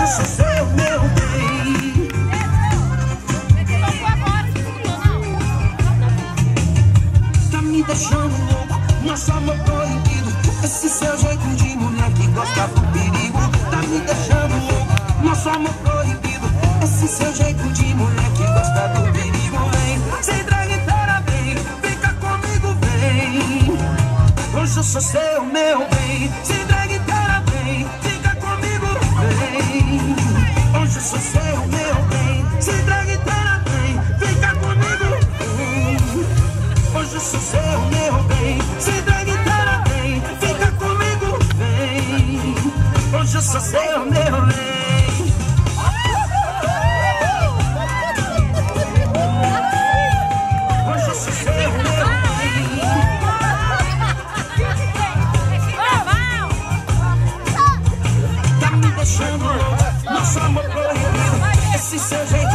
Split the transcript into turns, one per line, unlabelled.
eu sou seu, meu bem. Tá me deixando louco, nosso amor proibido. Esse seu jeito de mulher que gosta do perigo. Tá me deixando louco, nosso amor proibido. Esse seu jeito de mulher que gosta do perigo. Vem, sem drag inteira, vem, fica comigo, vem. Hoje eu sou seu, meu bem. Sem drag inteira, vem, fica comigo, vem. Hoje eu sou seu, meu bem. Sem drag inteira, vem, fica comigo, vem. Hoje eu sou seu, meu bem. Sem drag inteira, vem, fica comigo, vem. Hoje eu sou seu, meu bem. Nosso amor proibido, esse seu jeito